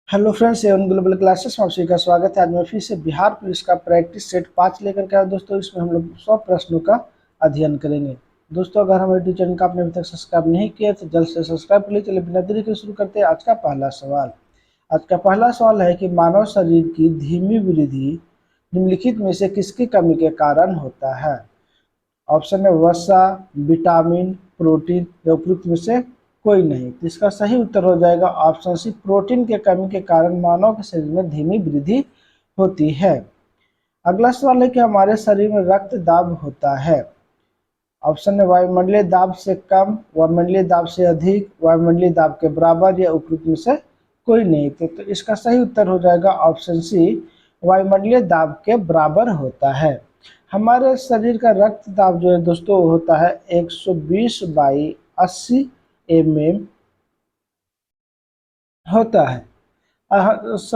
Hello friends, Avon global classes में आप सभी का स्वागत है। आज मैं फिर से बिहार पुलिस का प्रैक्टिस सेट 5 लेकर के आया दोस्तों। इसमें हम लोग 100 प्रश्नों का अध्ययन करेंगे। दोस्तों, अगर हमारे यूट्यूब चैनल का आपने अभी तक सब्सक्राइब नहीं किया तो जल्द से सब्सक्राइब कर लीजिए। चलिए बिना देरी के शुरू करते हैं। आज का पहला सवाल है कि मानव शरीर की धीमी वृद्धि निम्नलिखित में से किसकी कमी के कारण होता है। ऑप्शन है वसा, विटामिन, प्रोटीन या उपयुक्त में से कोई नहीं। तो इसका सही उत्तर हो जाएगा ऑप्शन सी, प्रोटीन के कमी के कारण मानव के शरीर में धीमी वृद्धि होती है। अगला सवाल है कि हमारे शरीर में रक्त दाब होता है। ऑप्शन है वायुमंडलीय दाब से कम, वायुमंडलीय दाब से अधिक, वायुमंडलीय दाब के बराबर या उपयुक्त में से कोई नहीं। तो इसका सही उत्तर हो जाएगा ऑप्शन सी, वायुमंडलीय दाब के बराबर होता है। हमारे शरीर का रक्त दाब जो है दोस्तों होता है 120/80 mm होता है।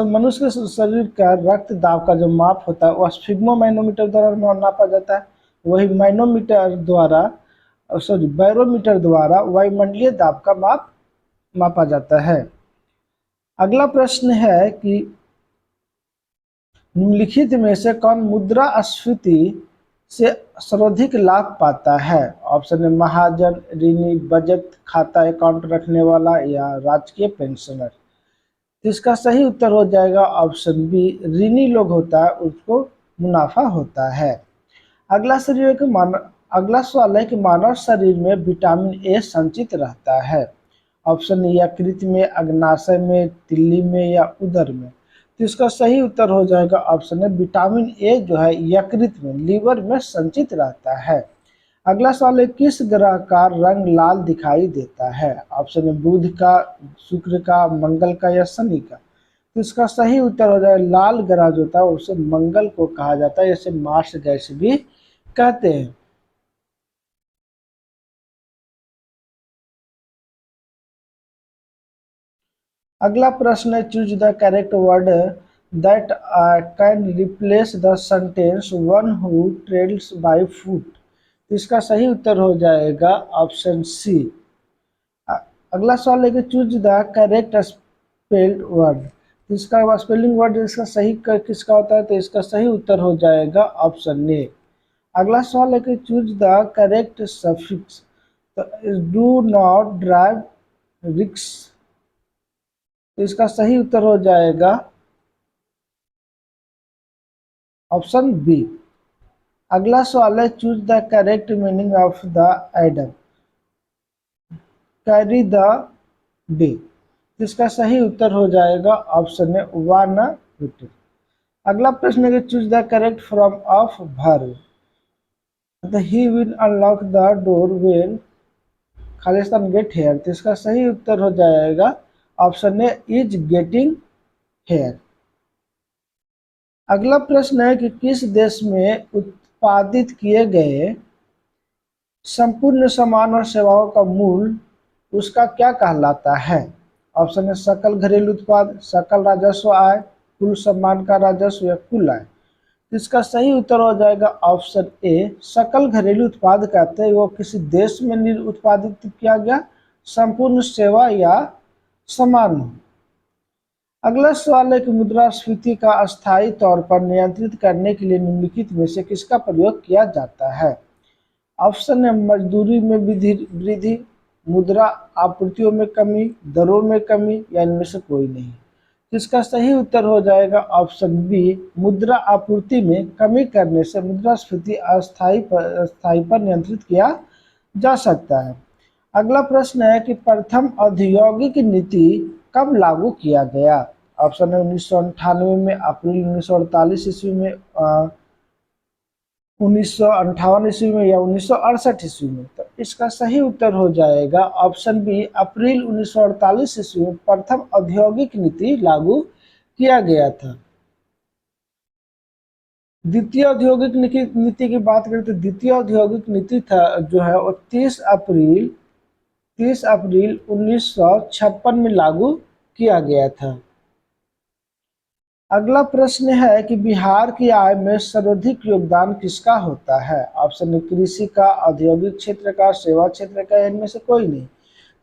मनुष्य के शरीर का रक्त दाब का जो माप होता है वह स्फिग्मोमैनोमीटर द्वारा नापा जाता है। वही मैनोमीटर द्वारा बैरोमीटर द्वारा वायुमंडलीय दाब का मापा जाता है। अगला प्रश्न है कि निम्नलिखित में से कौन मुद्रास्फीति से सर्वाधिक लाभ पाता है। ऑप्शन है महाजन, ऋणी, बचत खाता अकाउंट रखने वाला या राजकीय पेंशनर। तो इसका सही उत्तर हो जाएगा ऑप्शन बी, ऋणी लोग होता है उसको मुनाफा होता है। अगला सवाल है कि मानव शरीर में विटामिन ए संचित रहता है। ऑप्शन ए यकृत में, अग्नाशय में, तिल्ली में या उदर में। तो इसका सही उत्तर हो जाएगा ऑप्शन है विटामिन ए जो है यकृत में, लीवर में संचित रहता है। अगला सवाल है किस ग्रह का रंग लाल दिखाई देता है। ऑप्शन है बुध का, शुक्र का, मंगल का या शनि का। तो इसका सही उत्तर हो जाएगा लाल ग्रह जो होता है उसे मंगल को कहा जाता है, इसे मार्स गैस भी कहते हैं। अगला प्रश्न है choose the correct word that can replace the sentence one who travels by foot. तो इसका सही उत्तर हो जाएगा ऑप्शन सी। अगला सवाल है कि choose the correct spelled word. तो इसका स्पेलिंग वर्ड इसका सही किसका होता है, तो इसका सही उत्तर हो जाएगा ऑप्शन ए। अगला सवाल है कि चूज द करेक्ट सफिक्स। तो डू नॉट ड्राइव रिक्स। तो इसका सही उत्तर हो जाएगा ऑप्शन बी। अगला सवाल है choose the correct meaning of the Adam, carry the day. इसका सही उत्तर हो जाएगा ऑप्शन है वन रिटर्न। अगला प्रश्न है choose the correct form of verb. He will unlock the door when Khalistan get here. तो इसका सही उत्तर हो जाएगा option A is getting hair. अगला प्रश्न है कि किस देश में उत्पादित किए गए संपूर्ण सामान और सेवाओं का मूल उसका क्या कहलाता है। ऑप्शन है सकल घरेलू उत्पाद, सकल राजस्व आय, कुल सम्मान का राजस्व या कुल आय। इसका सही उत्तर हो जाएगा ऑप्शन ए, सकल घरेलू उत्पाद कहते हैं वो किसी देश में उत्पादित किया गया संपूर्ण सेवा या सामान हो। अगला सवाल है कि मुद्रास्फीति का अस्थायी तौर पर नियंत्रित करने के लिए निम्नलिखित में से किसका प्रयोग किया जाता है। ऑप्शन है मजदूरी में वृद्धि, मुद्रा आपूर्तियों में कमी, दरों में कमी या इनमें से कोई नहीं। इसका सही उत्तर हो जाएगा ऑप्शन बी, मुद्रा आपूर्ति में कमी करने से मुद्रास्फीति अस्थायी पर नियंत्रित किया जा सकता है। अगला प्रश्न है कि प्रथम औद्योगिक नीति कब लागू किया गया। ऑप्शन है 1998 में, अप्रैल 1948 ईस्वी में, 1958 ईस्वी में या 1968 ईस्वी में। तो इसका सही उत्तर हो जाएगा ऑप्शन बी, अप्रैल 1948 ईस्वी में प्रथम औद्योगिक नीति लागू किया गया था। द्वितीय औद्योगिक नीति की बात करें तो द्वितीय औद्योगिक नीति था जो है वो 30 अप्रैल 1956 में लागू किया गया था। अगला प्रश्न है कि बिहार की आय में सर्वाधिक योगदान किसका होता है। ऑप्शन है कृषि का, औद्योगिक क्षेत्र का, सेवा क्षेत्र का, इनमें से कोई नहीं।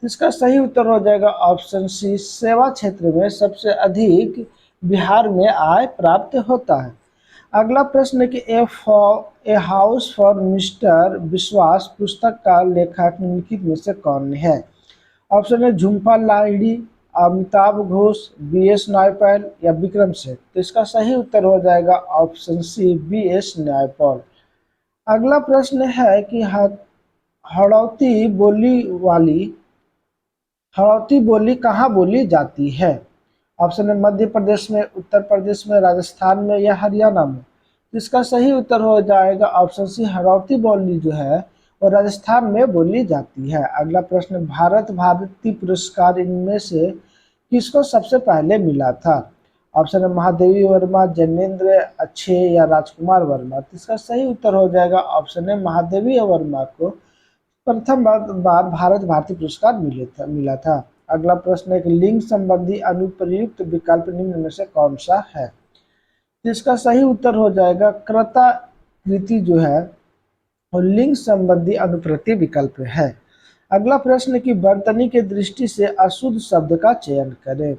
तो इसका सही उत्तर हो जाएगा ऑप्शन सी, सेवा क्षेत्र में सबसे अधिक बिहार में आय प्राप्त होता है। अगला प्रश्न है कि ए हाउस फॉर मिस्टर विश्वास पुस्तक का लेखक निम्नलिखित में से कौन है? ऑप्शन है झुम्पा लाहिड़ी, अमिताभ घोष, बी.एस. नायपॉल या विक्रम सेठ। तो इसका सही उत्तर हो जाएगा ऑप्शन सी, बी.एस. नायपॉल। अगला प्रश्न है कि हड़ौती बोली कहाँ बोली जाती है? ऑप्शन है मध्य प्रदेश में, उत्तर प्रदेश में, राजस्थान में या हरियाणा में। तो इसका सही उत्तर हो जाएगा ऑप्शन सी, हड़ौती बोली जो है वो राजस्थान में बोली जाती है। अगला प्रश्न, भारत भारती पुरस्कार इनमें से किसको सबसे पहले मिला था? ऑप्शन है महादेवी वर्मा, जैनेंद्र अच्छे या राजकुमार वर्मा। तो इसका सही उत्तर हो जाएगा ऑप्शन है महादेवी वर्मा को प्रथम बार भारत भारती पुरस्कार मिला था। अगला प्रश्न है कि लिंग संबंधी अनुप्रयुक्त विकल्प निम्न में से कौन सा है? तो इसका सही उत्तर हो जाएगा कर्ता कृति जो है और लिंग संबंधी अनुप्रति विकल्प है। अगला प्रश्न की वर्तनी के दृष्टि से अशुद्ध शब्द का चयन करें।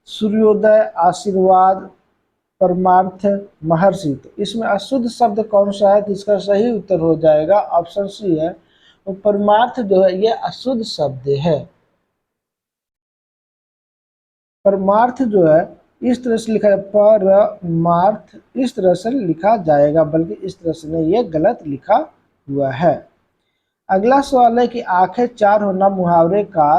सूर्योदय, आशीर्वाद, परमार्थ, महर्षि। तो इसमें अशुद्ध शब्द कौन सा है? तो इसका सही उत्तर हो जाएगा ऑप्शन सी है, तो परमार्थ जो है ये अशुद्ध शब्द है। परमार्थ जो है इस तरह से लिखा है, परमार्थ इस तरह से लिखा जाएगा, बल्कि इस तरह से नहीं, ये गलत लिखा हुआ है। अगला सवाल है कि आंखें चार होना मुहावरे का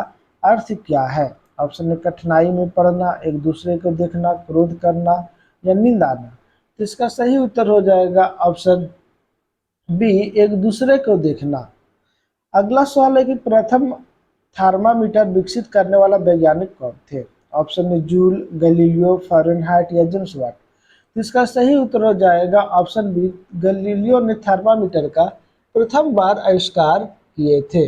अर्थ क्या है? ऑप्शन है कठिनाई में पड़ना, एक दूसरे को देखना, क्रोध करना या नींद आना। तो इसका सही उत्तर हो जाएगा ऑप्शन बी, एक दूसरे को देखना। अगला सवाल है कि प्रथम थर्मामीटर विकसित करने वाला वैज्ञानिक कौन थे? ऑप्शन है जूल, गैलीलियो, फ़ारेनहाइट या जेम्स वाट। तो इसका सही उत्तर हो जाएगा ऑप्शन बी, गैलीलियो ने थर्मामीटर का प्रथम बार आविष्कार किए थे।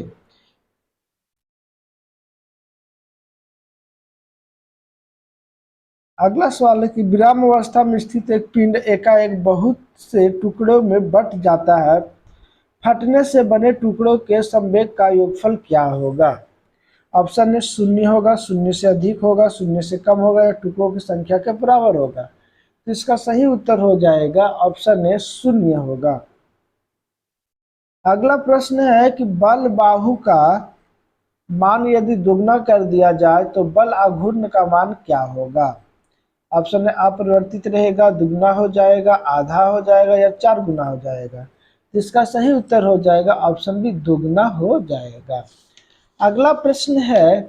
अगला सवाल है कि विराम अवस्था में स्थित एक पिंड एकाएक बहुत से टुकड़ों में बंट जाता है, फटने से बने टुकड़ों के संवेग का योगफल क्या होगा? ऑप्शन है शून्य होगा, शून्य से अधिक होगा, शून्य से कम होगा या टुकड़ों की संख्या के बराबर होगा। तो इसका सही उत्तर हो जाएगा ऑप्शन है शून्य होगा। अगला प्रश्न है कि बल बाहु का मान यदि दुगना कर दिया जाए तो बल आघूर्ण का मान क्या होगा? ऑप्शन है अपरिवर्तित रहेगा, दुगना हो जाएगा, आधा हो जाएगा या 4 गुना हो जाएगा। तो इसका सही उत्तर हो जाएगा ऑप्शन बी, दुगना हो जाएगा। अगला प्रश्न है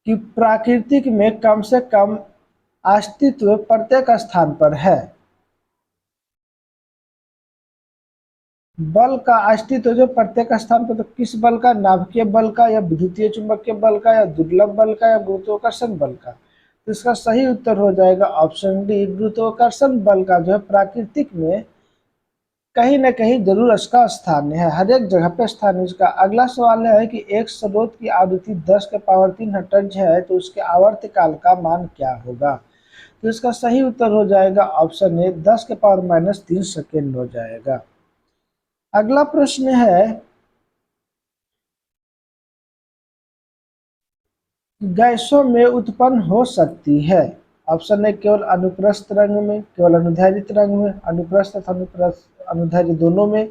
कि प्राकृतिक में कम से कम अस्तित्व प्रत्येक स्थान पर है। बल का अस्तित्व जो प्रत्येक स्थान पर, तो किस बल का? नाभिकीय बल का या विद्युतीय चुंबकीय बल का या दुर्लभ बल का या गुरुत्वाकर्षण बल का? तो इसका सही उत्तर हो जाएगा ऑप्शन डी, गुरुत्वाकर्षण बल का जो है प्राकृतिक में कहीं न कहीं जरूर इसका स्थान है, हर एक जगह पे स्थान है इसका। अगला सवाल है कि एक स्रोत की आवृत्ति 10 के पावर 3 हर्ट्ज है तो उसके आवर्तकाल का मान क्या होगा? तो इसका सही उत्तर हो जाएगा ऑप्शन ए, 10 के पावर -3 सेकेंड हो जाएगा। अगला प्रश्न है गैसों में उत्पन्न हो सकती है। ऑप्शन है केवल अनुप्रस्थ रंग में, केवल अनुदैर्ध्य रंग में, अनुप्रस्थ तथा अनुदैर्ध्य दोनों में,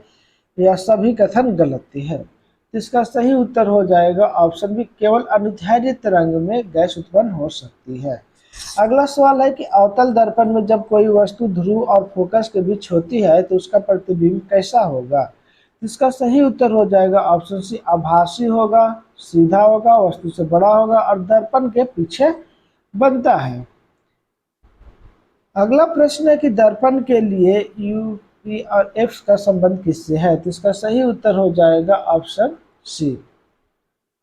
या सभी कथन गलत है। तो इसका सही उत्तर हो जाएगा ऑप्शन बी, केवल अनुदैर्ध्य तरंग में गैस उत्पन्न हो सकती है। अगला सवाल है कि अवतल दर्पण में जब कोई वस्तु ध्रुव और फोकस के बीच होती है तो उसका प्रतिबिंब कैसा होगा? इसका सही उत्तर हो जाएगा ऑप्शन सी, आभासी होगा, सीधा होगा, वस्तु से बड़ा होगा और दर्पण के पीछे बनता है। अगला प्रश्न है कि दर्पण के लिए यू, पी और एफ का संबंध किससे है? तो इसका सही उत्तर हो जाएगा ऑप्शन सी।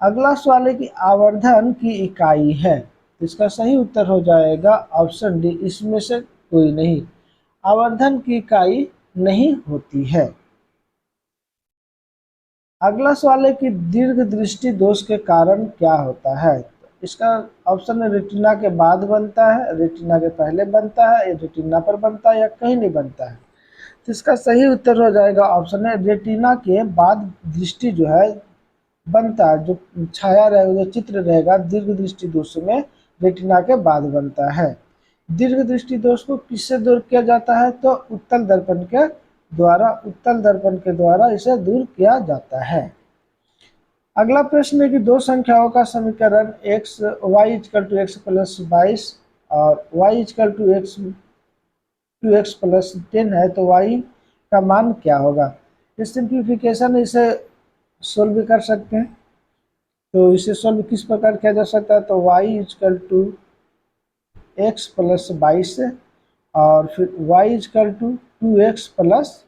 अगला सवाल है कि आवर्धन की इकाई है, तो इसका सही उत्तर हो जाएगा ऑप्शन डी, इसमें से कोई नहीं, आवर्धन की इकाई नहीं होती है। अगला सवाल है कि दीर्घ दृष्टि दोष के कारण क्या होता है? तो इसका ऑप्शन है रेटिना के बाद बनता है, रेटिना के पहले बनता है, या रेटिना पर बनता है या कहीं नहीं बनता है। तो इसका सही उत्तर हो जाएगा ऑप्शन है रेटिना के बाद दृष्टि जो है बनता है, जो छाया रहेगा, जो चित्र रहेगा दीर्घ दृष्टि दोष में रेटिना के बाद बनता है। दीर्घ दृष्टि दोष को किससे दूर किया जाता है? तो उत्तल दर्पण के द्वारा इसे दूर किया जाता है। अगला प्रश्न है कि दो संख्याओं का समीकरण x y equal to x plus 22 और y equal to x plus 10 है, तो y का मान क्या होगा? इस सिंप्लीफिकेशन इसे सोल्व भी कर सकते हैं। तो इसे सोल्व किस प्रकार किया जा सकता है? तो y equal to x plus 22 और फिर y equal to 2x plus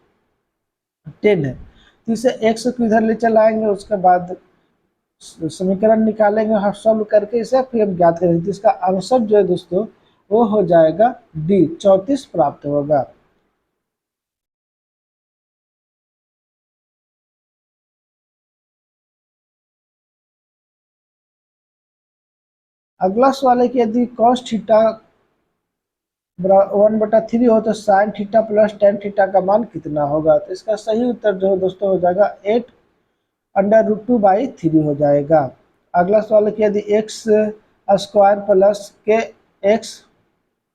10 है। तो इसे x को इधर ले चलाएंगे, उसके बाद समीकरण निकालेंगे, हम सॉल्व करके इसे फिर हम ज्ञात करेंगे। तो इसका आंसर जो है दोस्तों वो हो जाएगा डी, 34 प्राप्त होगा। अगला सवाल है कि यदि cos थीटा 1/3 हो तो sin theta plus tan theta का मान कितना होगा? तो इसका सही उत्तर जो है दोस्तों हो जाएगा 8√2/3 हो जाएगा। अगला सवाल है कि यदि x स्क्वायर प्लस के एक्स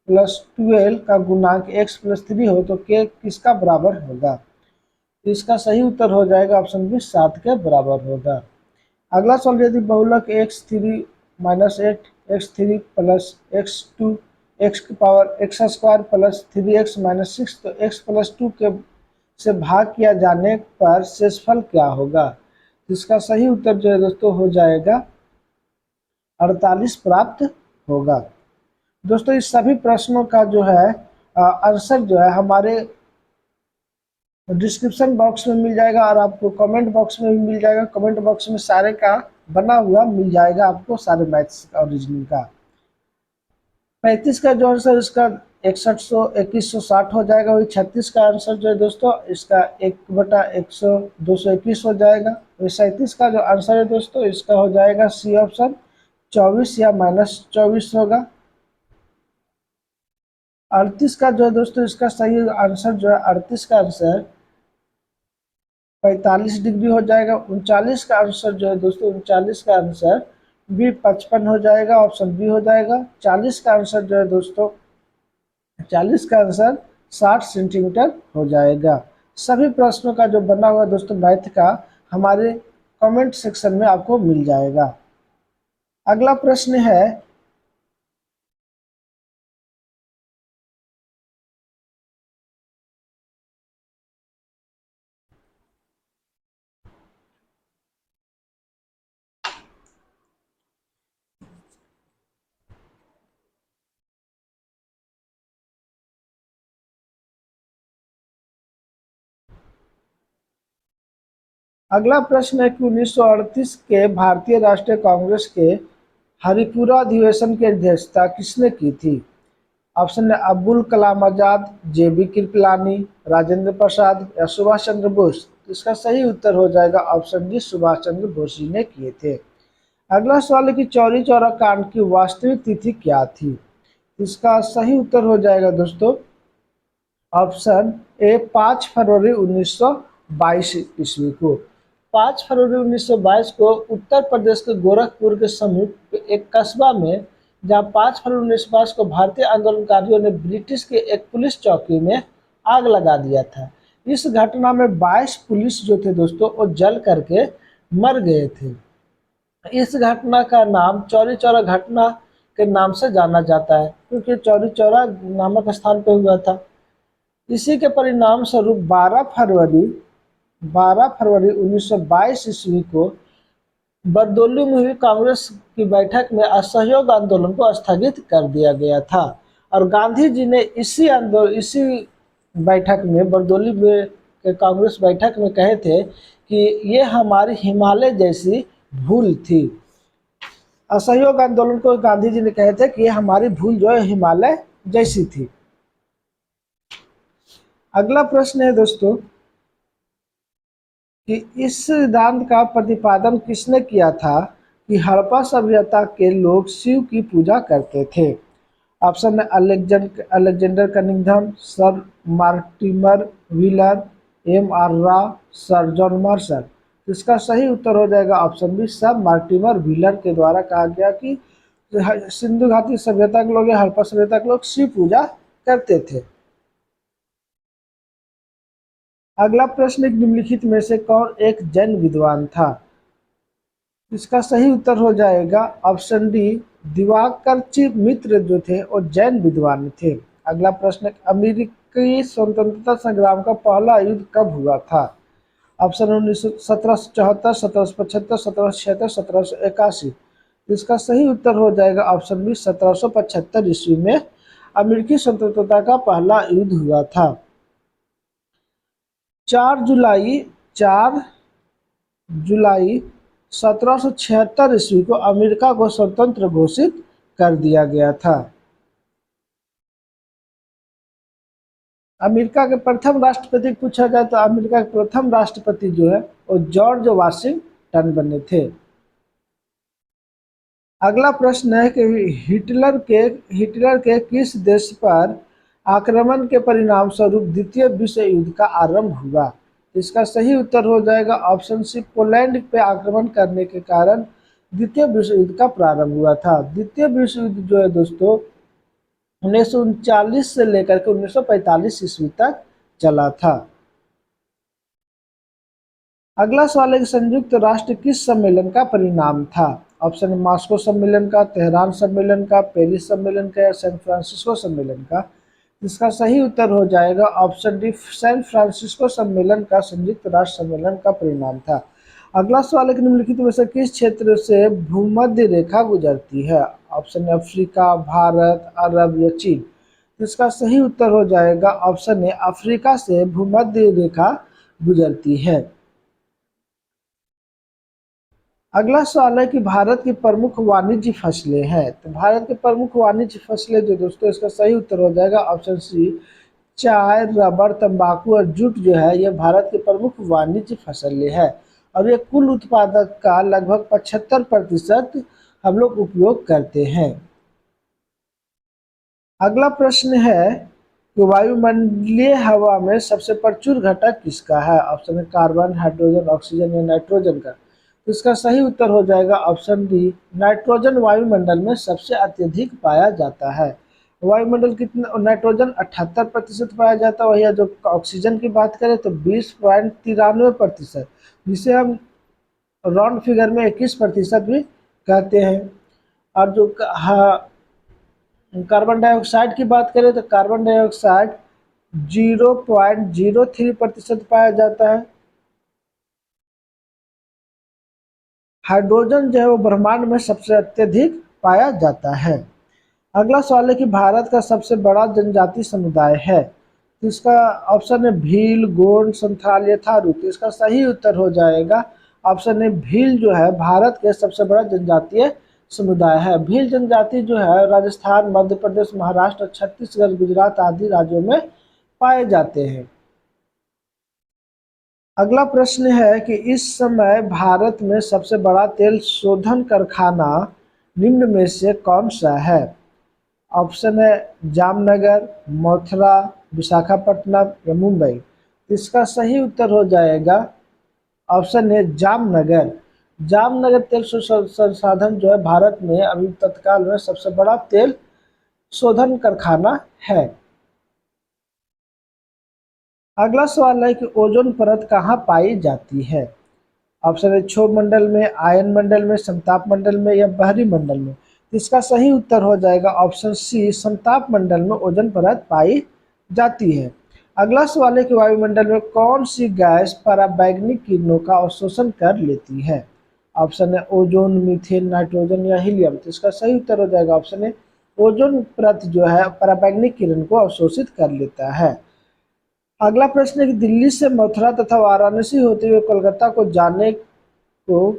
प्लस 12 का गुणांक x प्लस 3 हो तो k किसका बराबर होगा? तो इसका सही उत्तर हो जाएगा ऑप्शन बी, 7 के बराबर होगा। अगला सवाल, यदि बहुलक x3 minus 8 x3 plus x2 x की power x square plus 3x minus 6 तो x प्लस 2 के से भाग किया जाने पर शेषफल क्या होगा? तो इसका सही उत्तर जो है दोस्तों हो जाएगा 48 प्राप्त होगा। दोस्तों इस सभी प्रश्नों का जो है आंसर जो है हमारे डिस्क्रिप्शन बॉक्स में मिल जाएगा और आपको कमेंट बॉक्स में भी मिल जाएगा। कमेंट बॉक्स में सारे का बना हुआ मिल जाएगा आपको, सारे मैथ्स का और रीजनिंग का। 35 का जो आंसर इसका 2160 हो जाएगा। वही 36 का आंसर जो है दोस्तों इसका 1/221 हो जाएगा। वही 37 का जो आंसर है दोस्तों इसका हो जाएगा सी ऑप्शन 24 या -24 होगा। 38 का जो है दोस्तों इसका सही आंसर जो है 38 का आंसर 45 डिग्री हो जाएगा। 39 का आंसर जो है दोस्तों 39 का आंसर बी 55 हो जाएगा, ऑप्शन बी हो जाएगा। 40 का आंसर जो है दोस्तों 40 का आंसर 60 सेंटीमीटर हो जाएगा। सभी प्रश्नों का जो बना हुआ दोस्तों मैथ का हमारे कमेंट सेक्शन में आपको मिल जाएगा। अगला प्रश्न है अगला प्रश्न है कि 1938 के भारतीय राष्ट्रीय कांग्रेस के हरिपुरा अधिवेशन की अध्यक्षता किसने की थी? ऑप्शन है अब्दुल कलाम आजाद, जे.बी. कृपलानी, राजेंद्र प्रसाद या सुभाष चंद्र बोस। तो इसका सही उत्तर हो जाएगा ऑप्शन डी, सुभाष चंद्र बोस जी ने किए थे। अगला सवाल है कि चौरी चौरा कांड की वास्तविक तिथि क्या थी? इसका सही उत्तर हो जाएगा दोस्तों ऑप्शन ए, 5 फरवरी 1922 ईस्वी को। 5 फरवरी 1922 को उत्तर प्रदेश के गोरखपुर के समीप एक कस्बा में, जहां 5 फरवरी 1922 को भारतीय आंदोलनकारियों ने ब्रिटिश के एक पुलिस चौकी में आग लगा दिया था। इस घटना में 22 पुलिस जो थे दोस्तों वो जल करके मर गए थे। इस घटना का नाम चौरी चौरा घटना के नाम से जाना जाता है, क्योंकि चौरी चौरा नामक स्थान पर हुआ था। इसी के परिणाम स्वरूप 12 फरवरी 1922 ईस्वी को बरदौली में हुई कांग्रेस की बैठक में असहयोग आंदोलन को स्थगित कर दिया गया था और गांधी जी ने इसी बैठक में, बरदौली में के कांग्रेस बैठक में कहे थे कि ये हमारी हिमालय जैसी भूल थी। असहयोग आंदोलन को गांधी जी ने कहे थे कि ये हमारी भूल जो है हिमालय जैसी थी। अगला प्रश्न है दोस्तों कि इस सिद्धांत का प्रतिपादन किसने किया था कि हड़प्पा सभ्यता के लोग शिव की पूजा करते थे? ऑप्शन है Alexander Cunningham, sir Mortimer Wheeler, M R Rao, sir John Marshall. इसका सही उत्तर हो जाएगा ऑप्शन बी, सब मार्टिमर व्हीलर के द्वारा कहा गया कि सिंधु घाटी सभ्यता के लोग या हड़प्पा सभ्यता के लोग शिव पूजा करते थे। अगला प्रश्न, निम्नलिखित में से कौन एक जैन विद्वान था? इसका सही उत्तर हो जाएगा ऑप्शन डी, दिवाकरची मित्र जो थे वो जैन विद्वान थे। अगला प्रश्न, अमेरिकी स्वतंत्रता संग्राम का पहला युद्ध कब हुआ था? ऑप्शन 1774, 1775, 1776, 1781। इसका सही उत्तर हो जाएगा ऑप्शन बी, 1775 ईस्वी में अमेरिकी स्वतंत्रता का पहला युद्ध हुआ था। 4 जुलाई 1776 ईस्वी को अमेरिका को स्वतंत्र घोषित कर दिया गया था। अमेरिका के प्रथम राष्ट्रपति पूछा जाए तो अमेरिका के प्रथम राष्ट्रपति जो है वो जॉर्ज वाशिंगटन बने थे। अगला प्रश्न है कि हिटलर के किस देश पर आक्रमण के परिणाम स्वरूप द्वितीय विश्व युद्ध का आरंभ हुआ? इसका सही उत्तर हो जाएगा ऑप्शन सी, पोलैंड पे आक्रमण करने के कारण द्वितीय विश्व युद्ध का प्रारंभ हुआ था। द्वितीय विश्व युद्ध जो है दोस्तों 1939 से लेकर के 1945 ईस्वी तक चला था। अगला सवाल है कि संयुक्त राष्ट्र किस सम्मेलन का परिणाम था? ऑप्शन मॉस्को सम्मेलन का, तेहरान सम्मेलन का, पेरिस सम्मेलन का या सैन फ्रांसिस्को सम्मेलन का? इसका सही उत्तर हो जाएगा ऑप्शन डी, सैन फ्रांसिस्को सम्मेलन का संयुक्त राष्ट्र सम्मेलन का परिणाम था। अगला सवाल है कि निम्नलिखित में से किस क्षेत्र से भूमध्य रेखा गुजरती है? ऑप्शन अफ्रीका, भारत, अरब या चीन? इसका सही उत्तर हो जाएगा ऑप्शन ए, अफ्रीका से भूमध्य रेखा गुजरती है। अगला सवाल है कि भारत की प्रमुख वाणिज्य फसलें हैं। तो भारत की प्रमुख वाणिज्य फसलें जो दोस्तों, इसका सही उत्तर हो जाएगा ऑप्शन सी, चाय, रबर, तंबाकू और जूट जो है ये भारत की प्रमुख वाणिज्य फसलें है और ये कुल उत्पादक का लगभग 75% हम लोग उपयोग करते हैं। अगला प्रश्न है कि वायुमंडलीय हवा में सबसे प्रचुर घटक किसका है? ऑप्शन है कार्बन, हाइड्रोजन, ऑक्सीजन या नाइट्रोजन का? तो इसका सही उत्तर हो जाएगा ऑप्शन डी, नाइट्रोजन वायुमंडल में सबसे अत्यधिक पाया जाता है। वायुमंडल कितना, नाइट्रोजन 78% पाया जाता है, वही जो ऑक्सीजन की बात करें तो 20.93%, जिसे हम राउंड फिगर में 21% भी कहते हैं। और जो कार्बन डाइऑक्साइड की बात करें तो कार्बन डाइऑक्साइड 0.03% पाया जाता है। हाइड्रोजन जो है वो ब्रह्मांड में सबसे अत्यधिक पाया जाता है। अगला सवाल है कि भारत का सबसे बड़ा जनजाति समुदाय है। तो इसका ऑप्शन है भील, गोंड, संथाल या थारू? तो इसका सही उत्तर हो जाएगा ऑप्शन है, भील जो है भारत के सबसे बड़ा जनजातीय समुदाय है। भील जनजाति जो है राजस्थान, मध्य प्रदेश, महाराष्ट्र, छत्तीसगढ़, गुजरात आदि राज्यों में पाए जाते हैं। अगला प्रश्न है कि इस समय भारत में सबसे बड़ा तेल शोधन कारखाना निम्न में से कौन सा है? ऑप्शन है जामनगर, मथुरा, विशाखापट्टनम या मुंबई? इसका सही उत्तर हो जाएगा ऑप्शन है जामनगर। जामनगर तेल संसाधन जो है भारत में अभी तत्काल में सबसे बड़ा तेल शोधन कारखाना है। अगला सवाल है कि ओजोन परत कहाँ पाई जाती है? ऑप्शन है क्षोभ मंडल में, आयन मंडल में, समताप मंडल में या बाहरी मंडल में? इसका सही उत्तर हो जाएगा ऑप्शन सी, समताप मंडल में ओजोन परत पाई जाती है। अगला सवाल है कि वायुमंडल में कौन सी गैस पराबैंगनी किरणों का अवशोषण कर लेती है? ऑप्शन है ओजोन, मीथेन, नाइट्रोजन या हीलियम? तो इसका सही उत्तर हो जाएगा ऑप्शन है ओजोन परत जो है पराबैंगनी किरण को अवशोषित कर लेता है। अगला प्रश्न है कि दिल्ली से मथुरा तथा वाराणसी होते हुए कोलकाता को जाने को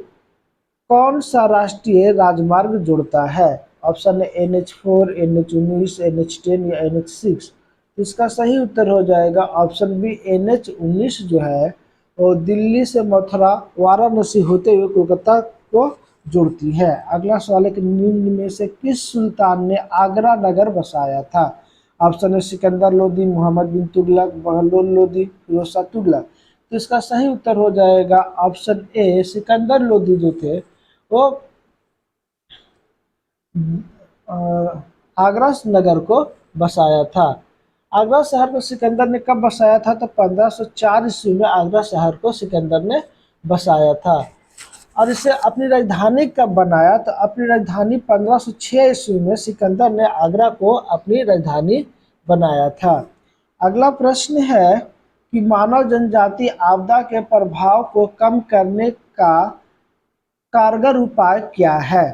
कौन सा राष्ट्रीय राजमार्ग जोड़ता है? ऑप्शन है NH4, NH19, NH10 या NH6? इसका सही उत्तर हो जाएगा ऑप्शन बी, NH19 जो है वो दिल्ली से मथुरा, वाराणसी होते हुए कोलकाता को जोड़ती है। अगला सवाल है कि निम्न में से किस सुल्तान ने आगरा नगर बसाया था? ऑप्शन है सिकंदर लोदी, मोहम्मद बिन तुगलक, बहलोल लोदी, फिरोज शाह तुगलक? तो इसका सही उत्तर हो जाएगा ऑप्शन ए, सिकंदर लोदी जो थे वो अ, आगरा नगर को बसाया था। आगरा शहर को सिकंदर ने कब बसाया था? तो 1504 ईस्वी में आगरा शहर को सिकंदर ने बसाया था। और इसे अपनी राजधानी कब बनाया? तो अपनी राजधानी 1506 ईस्वी में सिकंदर ने आगरा को अपनी राजधानी बनाया था। अगला प्रश्न है कि मानव जनजाति आपदा के प्रभाव को कम करने का कारगर उपाय क्या है?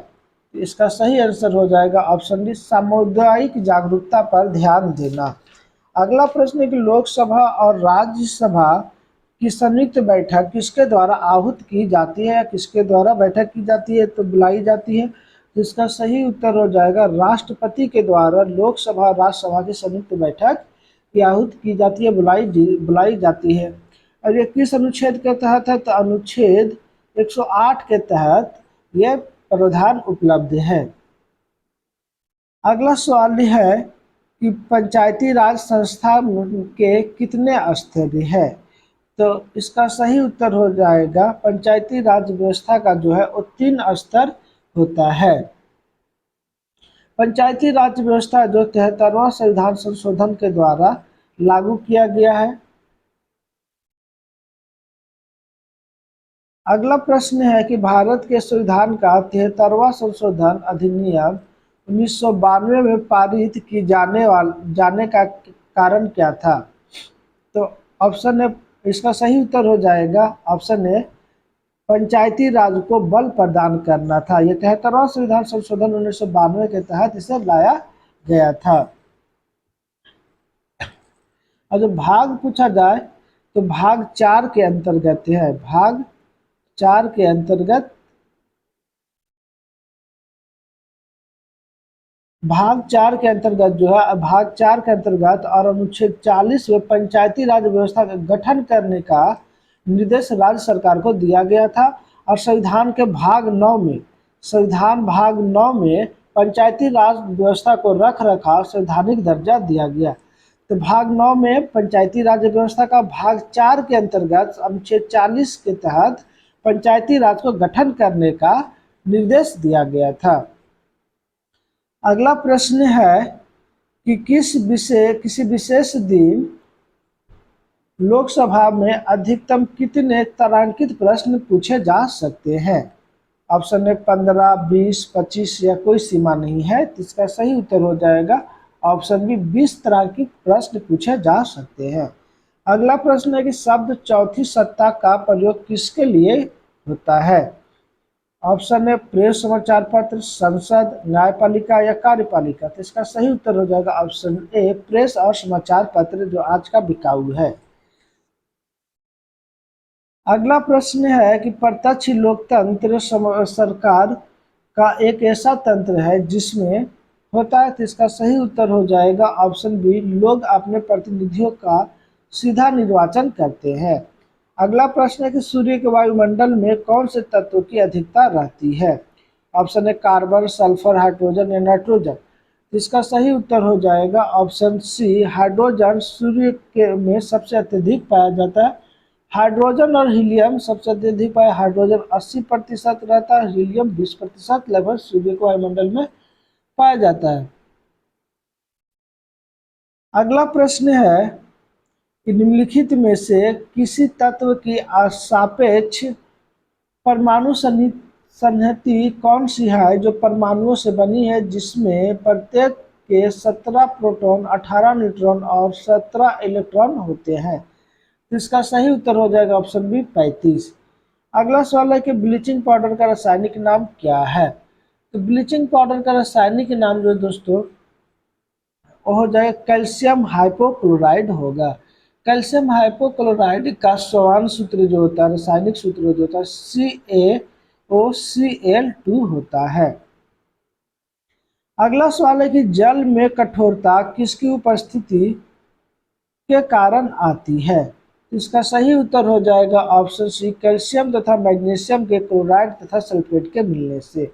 तो इसका सही आंसर हो जाएगा ऑप्शन डी, सामुदायिक जागरूकता पर ध्यान देना। अगला प्रश्न है कि लोकसभा और राज्यसभा की संयुक्त बैठक किसके द्वारा आहूत की जाती है या किसके द्वारा बैठक की जाती है? तो बुलाई जाती है। तो इसका सही उत्तर हो जाएगा राष्ट्रपति के द्वारा लोकसभा और राज्यसभा की संयुक्त बैठक की आहूत की जाती है, बुलाई जाती है। और ये किस अनुच्छेद के तहत है? तो अनुच्छेद 108 के तहत यह प्रावधान उपलब्ध है। अगला सवाल है कि पंचायती राज संस्था के कितने स्तर है? तो इसका सही उत्तर हो जाएगा पंचायती राज व्यवस्था का जो है वो 3 स्तर होता है। पंचायती राज व्यवस्था जो 73वां संविधान संशोधन के द्वारा लागू किया गया है। अगला प्रश्न है कि भारत के संविधान का 73वां संशोधन अधिनियम 1992 में पारित की जाने का कारण क्या था? तो ऑप्शन ए, इसका सही उत्तर हो जाएगा ऑप्शन ए, पंचायती राज को बल प्रदान करना था। यह 73वां संविधान संशोधन 1992 के तहत इसे लाया गया था। और जो भाग पूछा जाए तो भाग 4 के अंतर्गत है। भाग 4 के अंतर्गत भाग 4 के अंतर्गत और अनुच्छेद 40 में पंचायती राज व्यवस्था का गठन करने का निर्देश राज्य सरकार को दिया गया था। और संविधान भाग 9 में पंचायती राज व्यवस्था को रख रखाव संवैधानिक दर्जा दिया गया। तो भाग 9 में पंचायती राज व्यवस्था का भाग 4 के अंतर्गत अनुच्छेद 40 के तहत पंचायती राज को गठन करने का निर्देश दिया गया था। अगला प्रश्न है कि किसी विशेष दिन लोकसभा में अधिकतम कितने तारांकित प्रश्न पूछे जा सकते हैं? ऑप्शन ए 15, 20, 25 या कोई सीमा नहीं है। तो इसका सही उत्तर हो जाएगा ऑप्शन बी, 20 तारांकित प्रश्न पूछे जा सकते हैं। अगला प्रश्न है कि शब्द चौथी सत्ता का प्रयोग किसके लिए होता है? ऑप्शन ए प्रेस, समाचार पत्र, संसद, न्यायपालिका या कार्यपालिका। तो इसका सही उत्तर हो जाएगा ऑप्शन ए, प्रेस और समाचार पत्र जो आज का बिकाऊ है। अगला प्रश्न है कि प्रत्यक्ष लोकतंत्र सरकार का एक ऐसा तंत्र है जिसमें होता है। तो इसका सही उत्तर हो जाएगा ऑप्शन बी, लोग अपने प्रतिनिधियों का सीधा निर्वाचन करते हैं। अगला प्रश्न है कि सूर्य के वायुमंडल में कौन से तत्वों की अधिकता रहती है? Option A carbon, sulphur, hydrogen या नाइट्रोजन। इसका सही उत्तर हो जाएगा ऑप्शन सी, हाइड्रोजन सूर्य के में सबसे अत्यधिक पाया जाता है। हाइड्रोजन और हीलियम सबसे अत्यधिक पाया, हाइड्रोजन 80% रहता है, हीलियम 20% लगभग सूर्य के वायुमंडल में पाया जाता है। अगला प्रश्न है कि निम्नलिखित में से किसी तत्व की सापेक्ष परमाणु संहति कौन सी है जो परमाणुओं से बनी है जिसमें प्रत्येक के 17 प्रोटॉन, 18 न्यूट्रॉन और 17 इलेक्ट्रॉन होते हैं? तो इसका सही उत्तर हो जाएगा ऑप्शन बी, 35। अगला सवाल है कि ब्लीचिंग पाउडर का रासायनिक नाम क्या है? तो ब्लीचिंग पाउडर का रासायनिक नाम जो दोस्तों वो हो जाएगा कैल्शियम हाइपोक्लोराइड होगा। कैल्शियम हाइपोक्लोराइड का समान सूत्र जो होता है, रासायनिक सूत्र जो होता है CaOCl2 होता है। अगला सवाल है कि जल में कठोरता किसकी उपस्थिति के कारण आती है? इसका सही उत्तर हो जाएगा ऑप्शन सी, कैल्शियम तथा मैग्नीशियम के क्लोराइड तथा सल्फेट के मिलने से।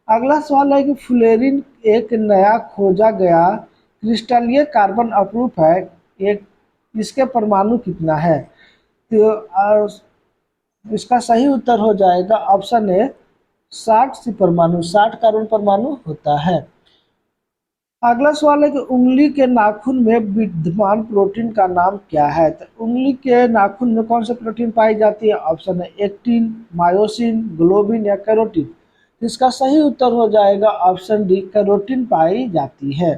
अगला सवाल है कि फ्लोरीन एक नया खोजा गया क्रिस्टलीय कार्बन अपरूप है, एक इसके परमाणु कितना है? तो इसका सही उत्तर हो जाएगा ऑप्शन ए 60 परमाणु, 60 कार्बन परमाणु होता है। अगला सवाल है कि उंगली के नाखून में विद्यमान प्रोटीन का नाम क्या है। तो उंगली के नाखून में कौन सी प्रोटीन पाई जाती है। ऑप्शन है एक्टिन, मायोसिन, ग्लोबिन या कैरोटीन। इसका सही उत्तर हो जाएगा ऑप्शन डी, कैरोटीन पाई जाती है।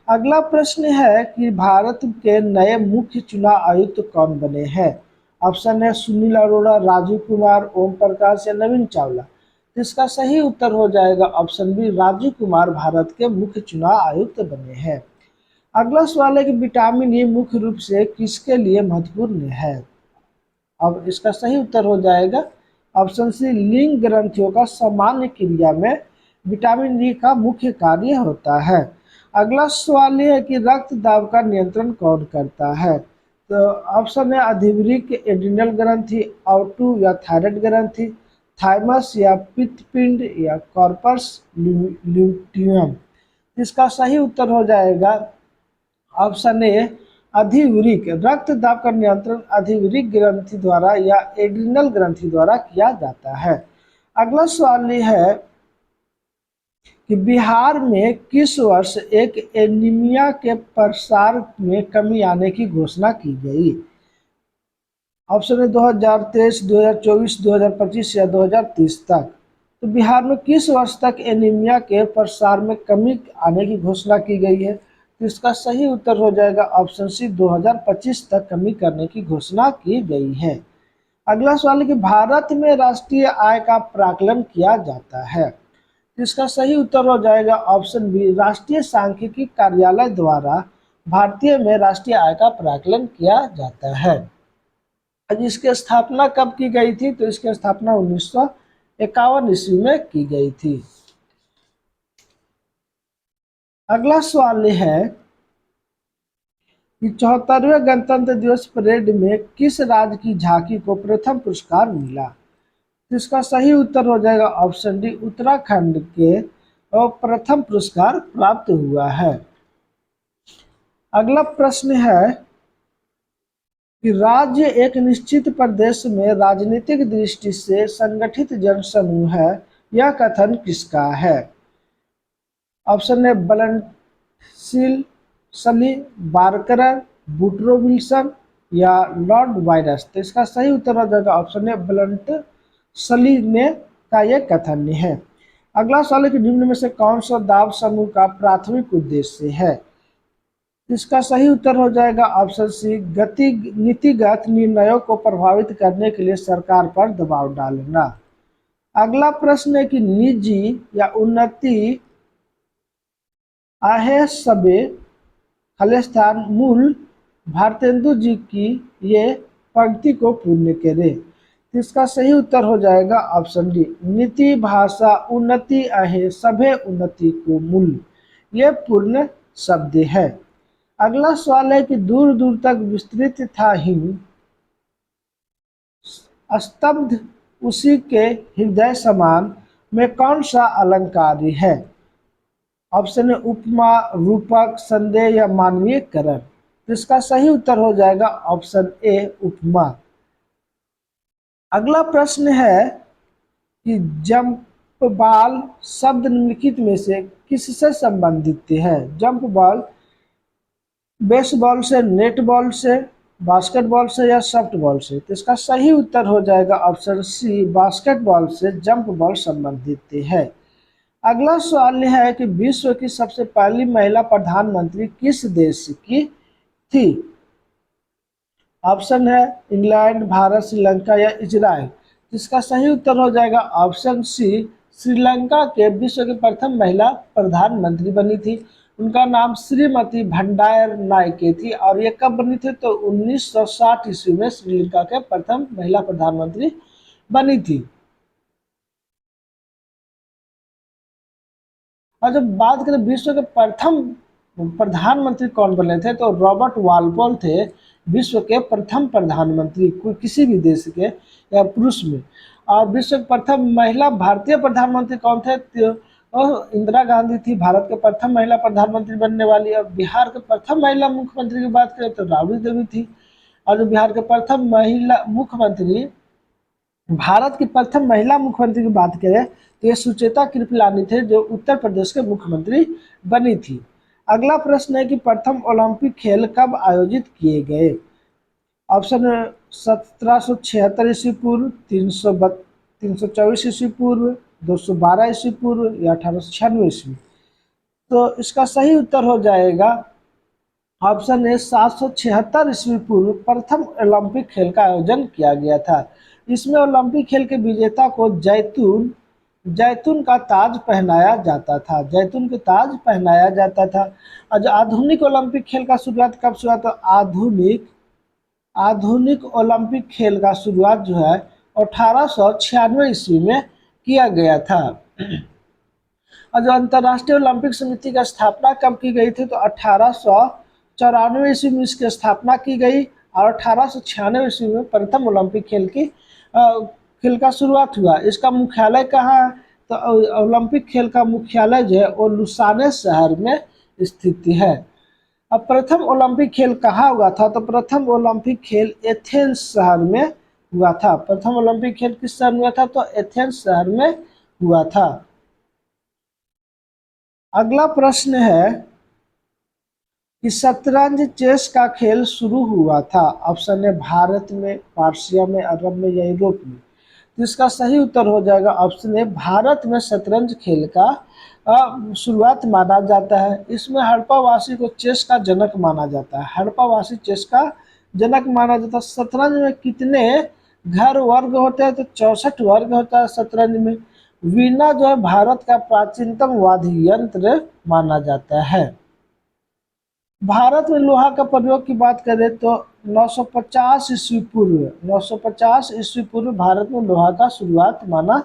अगला प्रश्न है कि भारत के नए मुख्य चुनाव आयुक्त कौन बने हैं। ऑप्शन है सुनील अरोड़ा, राजीव कुमार, ओम प्रकाश या नवीन चावला। इसका सही उत्तर हो जाएगा ऑप्शन बी, राजीव कुमार भारत के मुख्य चुनाव आयुक्त बने हैं। अगला सवाल है कि विटामिन ए मुख्य रूप से किसके लिए महत्वपूर्ण है। अब इसका सही उत्तर हो जाएगा ऑप्शन सी, लिंग ग्रंथियों का सामान्य क्रिया में विटामिन ई का मुख्य कार्य होता है। अगला सवाल यह है कि रक्त दाब का नियंत्रण कौन करता है। तो ऑप्शन है अधिवृक्क, एड्रिनल ग्रंथि, ऑटू या थायराइड ग्रंथि, थाइमस या पित्तपिंड या कॉर्पस ल्यूटियम। इसका सही उत्तर हो जाएगा ऑप्शन ए, अधिवृक्क। रक्त दाब का नियंत्रण अधिवृक्क ग्रंथि द्वारा या एड्रिनल ग्रंथि द्वारा किया जाता है। अगला सवाल ये है कि बिहार में किस वर्ष एक एनीमिया के प्रसार में कमी आने की घोषणा की गई। ऑप्शन है 2023, 2024, 2025 या 2030 तक। तो बिहार में किस वर्ष तक एनीमिया के प्रसार में कमी आने की घोषणा की गई है। तो इसका सही उत्तर हो जाएगा ऑप्शन सी, 2025 तक कमी करने की घोषणा की गई है। अगला सवाल है कि भारत में राष्ट्रीय आय का प्राकलन किया जाता है। इसका सही उत्तर हो जाएगा ऑप्शन बी, राष्ट्रीय सांख्यिकी कार्यालय द्वारा भारतीय में राष्ट्रीय आय का प्राकलन किया जाता है। आज इसकी स्थापना कब की गई थी। तो इसकी स्थापना 1951 ईस्वी में की गई थी। अगला सवाल है कि 74वें गणतंत्र दिवस परेड में किस राज्य की झांकी को प्रथम पुरस्कार मिला। तो इसका सही उत्तर हो जाएगा ऑप्शन डी, उत्तराखंड के प्रथम पुरस्कार प्राप्त हुआ है। अगला प्रश्न है कि राज्य एक निश्चित प्रदेश में राजनीतिक दृष्टि से संगठित जनसमूह है, यह कथन किसका है। ऑप्शन है बलंटसिल, सली, बारकर, वुड्रो विल्सन या लॉर्ड वायरस। तो इसका सही उत्तर हो जाएगा ऑप्शन है बलंटसली ने का यह कथन है। अगला सवाल है कि निम्न में से कौन सा दाब समूह का प्राथमिक उद्देश्य है। इसका सही उत्तर हो जाएगा ऑप्शन सी, नीतिगत निर्णयों को प्रभावित करने के लिए सरकार पर दबाव डालना। अगला प्रश्न है कि निजी या उन्नति आहे सबे खालिस्तान मूल भारतेंदु जी की ये पंक्ति को पूर्ण करे। इसका सही उत्तर हो जाएगा ऑप्शन डी, नीति भाषा उन्नति आहे सभे उन्नति को मूल, ये पूर्ण शब्द है। अगला सवाल है कि दूर दूर तक विस्तृत था हिम, स्तब्ध उसी के हृदय समान में कौन सा अलंकार है। ऑप्शन है उपमा, रूपक, संदेह या मानवीयकरण। तो इसका सही उत्तर हो जाएगा ऑप्शन ए, उपमा। अगला प्रश्न है कि जंप बॉल शब्द निम्नलिखित में से किससे संबंधित है। जंप बॉल बेसबॉल से, नेट बॉल से, बास्केटबॉल से या सॉफ्ट बॉल से। तो इसका सही उत्तर हो जाएगा ऑप्शन सी, बास्केटबॉल से जंप बॉल संबंधित है। अगला सवाल है कि विश्व की सबसे पहली महिला प्रधानमंत्री किस देश की थी। ऑप्शन है इंग्लैंड, भारत, श्रीलंका या इजराइल। इसका सही उत्तर हो जाएगा ऑप्शन सी, श्रीलंका के विश्व की प्रथम महिला प्रधानमंत्री बनी थी। उनका नाम श्रीमती भंडायर नायके थी और ये कब बनी थी। तो 1960 ईस्वी में श्रीलंका के प्रथम महिला प्रधानमंत्री बनी थी। और जब बात करें विश्व के प्रथम प्रधानमंत्री कौन बने थे, तो रॉबर्ट वालपोल थे विश्व के प्रथम प्रधानमंत्री कोई किसी भी देश के या पुरुष में। और विश्व के प्रथम महिला भारतीय प्रधानमंत्री कौन थे, तो इंदिरा गांधी थी भारत के प्रथम महिला प्रधानमंत्री बनने वाली। और बिहार के प्रथम महिला मुख्यमंत्री की बात करें तो राबड़ी देवी थी। और जो बिहार के प्रथम महिला मुख्यमंत्री, भारत की प्रथम महिला मुख्यमंत्री की बात करें तो ये सुचेता कृपलानी थे, जो उत्तर प्रदेश के मुख्यमंत्री बनी थी। अगला प्रश्न है कि प्रथम ओलंपिक खेल कब आयोजित किए गए। ऑप्शन 1776 ईस्वी पूर्व, 324 ईस्वी पूर्व, 212 ईस्वी पूर्व या 1896 ईस्वी। तो इसका सही उत्तर हो जाएगा ऑप्शन ए 776 ईस्वी पूर्व प्रथम ओलंपिक खेल का आयोजन किया गया था। इसमें ओलंपिक खेल के विजेता को जैतून का ताज पहनाया जाता था, जैतून के ताज पहनाया जाता था। और जो आधुनिक ओलंपिक खेल का शुरुआत कब से हुआ, तो आधुनिक ओलंपिक खेल का शुरुआत जो है 1896 ईस्वी में किया गया था। और जो अंतर्राष्ट्रीय ओलंपिक समिति की स्थापना कब की गई थी, तो 1894 ईस्वी में इसकी स्थापना की गई और 1896 ईस्वी में प्रथम ओलंपिक खेल का शुरुआत हुआ। इसका मुख्यालय कहाँ है, तो ओलंपिक खेल का मुख्यालय जो है वो लुसाने शहर में स्थित है। अब प्रथम ओलंपिक खेल कहाँ हुआ था, तो प्रथम ओलंपिक खेल एथेंस शहर में हुआ था। प्रथम ओलंपिक खेल किस शहर में हुआ था, तो एथेंस शहर में हुआ था। अगला प्रश्न है कि शतरंज चेस का खेल शुरू हुआ था। ऑप्शन है भारत में, पार्सिया में, अरब में या यूरोप में। तो इसका सही उत्तर हो जाएगा ऑप्शन ए, भारत में शतरंज खेल का शुरुआत माना जाता है। इसमें हड़प्पावासी को चेस का जनक माना जाता है, हड़प्पावासी चेस का जनक माना जाता है। शतरंज में कितने घर वर्ग होते हैं, तो 64 वर्ग होता है शतरंज में। वीणा जो है भारत का प्राचीनतम वाद्य यंत्र माना जाता है। भारत में लोहा का प्रयोग की बात करें तो 950 ईस्वी पूर्व भारत में लोहा का शुरुआत माना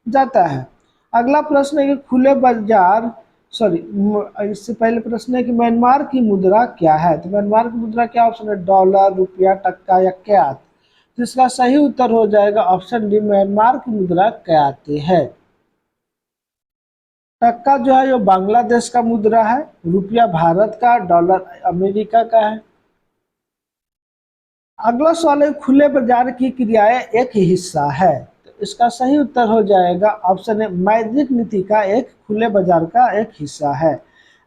जाता है। अगला प्रश्न है कि खुले बाजार इससे पहले प्रश्न है कि म्यांमार की मुद्रा क्या है। तो म्यांमार की मुद्रा क्या ऑप्शन है, डॉलर, रुपया, टक्का या क्यात। तो इसका सही उत्तर हो जाएगा ऑप्शन डी, म्यांमार की मुद्रा क्यात है। टक्का जो है ये बांग्लादेश का मुद्रा है, रुपया भारत का, डॉलर अमेरिका का है। अगला सवाल है खुले बाजार की क्रियाएं एक हिस्सा है। तो इसका सही उत्तर हो जाएगा ऑप्शन है, मौद्रिक नीति का एक खुले बाजार का एक हिस्सा है।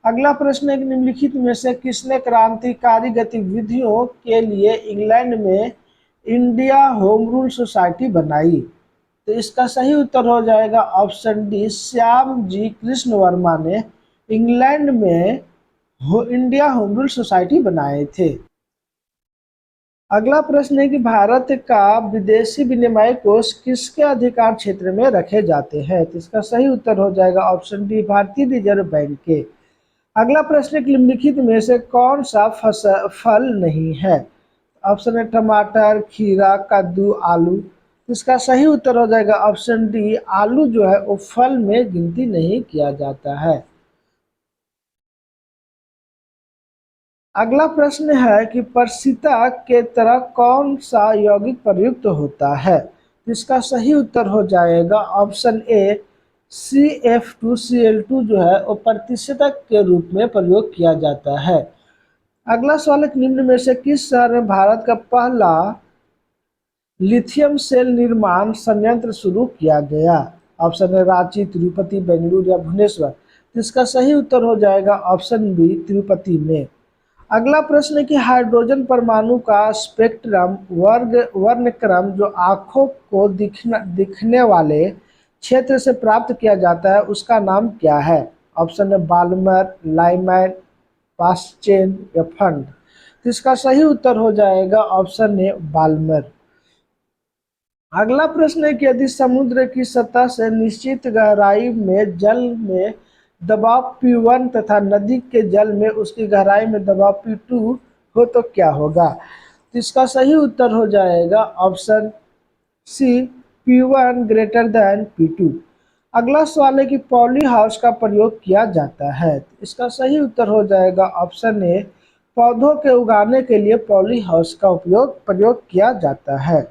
अगला प्रश्न है कि निम्नलिखित में से किसने क्रांतिकारी गतिविधियों के लिए इंग्लैंड में इंडिया होम रूल सोसाइटी बनाई। तो इसका सही उत्तर हो जाएगा ऑप्शन डी, श्याम जी कृष्ण वर्मा ने इंग्लैंड में इंडिया होम रूल सोसाइटी बनाए थे। अगला प्रश्न है कि भारत का विदेशी विनिमय कोष किसके अधिकार क्षेत्र में रखे जाते हैं। तो इसका सही उत्तर हो जाएगा ऑप्शन डी, भारतीय रिजर्व बैंक के। अगला प्रश्न है कि निम्नलिखित में से कौन सा फल नहीं है। ऑप्शन है टमाटर, खीरा, कद्दू, आलू। इसका सही उत्तर हो जाएगा ऑप्शन डी, आलू जो है वो फल में गिनती नहीं किया जाता है। अगला प्रश्न है कि परसिता के तरह कौन सा यौगिक प्रयुक्त होता है। इसका सही उत्तर हो जाएगा ऑप्शन ए, CF2Cl2 जो है वो प्रतिषेधक के रूप में प्रयोग किया जाता है। अगला सवाल है निम्न में से किस शहर में भारत का पहला लिथियम सेल निर्माण संयंत्र शुरू किया गया। ऑप्शन है रांची, तिरुपति, बेंगलुरु या भुवनेश्वर। तो इसका सही उत्तर हो जाएगा ऑप्शन बी, तिरुपति में। अगला प्रश्न है कि हाइड्रोजन परमाणु का स्पेक्ट्रम वर्णक्रम जो आंखों को दिखने वाले क्षेत्र से प्राप्त किया जाता है उसका नाम क्या है। ऑप्शन है बाल्मर, लाइमैन, पास्चेन या फंड। तो इसका सही उत्तर हो जाएगा ऑप्शन ए, बाल्मर। अगला प्रश्न है कि यदि समुद्र की सतह से निश्चित गहराई में जल में दबाव P1 तथा नदी के जल में उसकी गहराई में दबाव P2 हो तो क्या होगा। तो इसका सही उत्तर हो जाएगा option C, P1 greater than P2। अगला सवाल है कि पॉली हाउस का प्रयोग किया जाता है। इसका सही उत्तर हो जाएगा ऑप्शन ए, पौधों के उगाने के लिए पॉली हाउस का प्रयोग किया जाता है।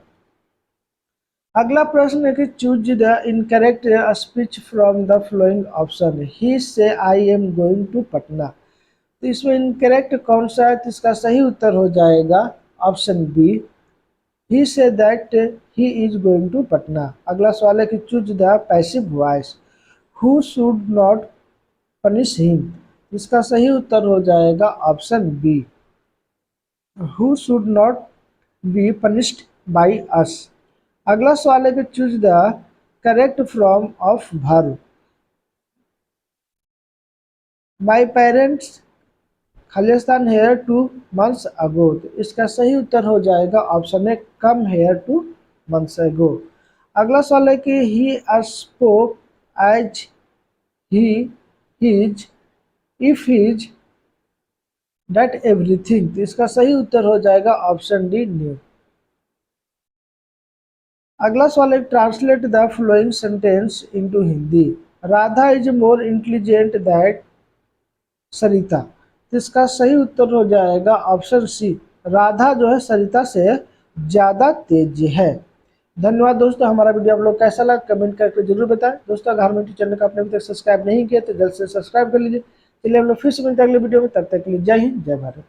अगला प्रश्न है कि choose the incorrect speech from the following option. He say I am going to Patna. तो इसमें इनकरेक्ट कौन सा है, तो इसका सही उत्तर हो जाएगा ऑप्शन बी, ही से that he is going to Patna. अगला सवाल है कि choose the passive voice, who should not punish him. इसका सही उत्तर हो जाएगा option B, who should not be punished by us. अगला सवाल है कि choose the correct form of verb, my parents खालिस्तान हेयर 2 months अगो। तो इसका सही उत्तर हो जाएगा option A, come here 2 months ago. अगला सवाल है कि he spoke as he his if his that everything. तो इसका सही उत्तर हो जाएगा ऑप्शन डी, न्यू। अगला सवाल है translate the following sentence into Hindi, Radha is more intelligent that Sarita. तो इसका सही उत्तर हो जाएगा ऑप्शन सी, राधा जो है सरिता से ज़्यादा तेज है। धन्यवाद दोस्तों, हमारा वीडियो आप लोग कैसा लगा कमेंट करके जरूर बताएं। दोस्तों अगर हमारे चैनल को आपने अभी तक सब्सक्राइब नहीं किया तो जल्द से सब्सक्राइब कर लीजिए। चलिए हम लोग फिर से मिलते हैं अगले वीडियो में, तब तक के लिए जय हिंद जय भारत।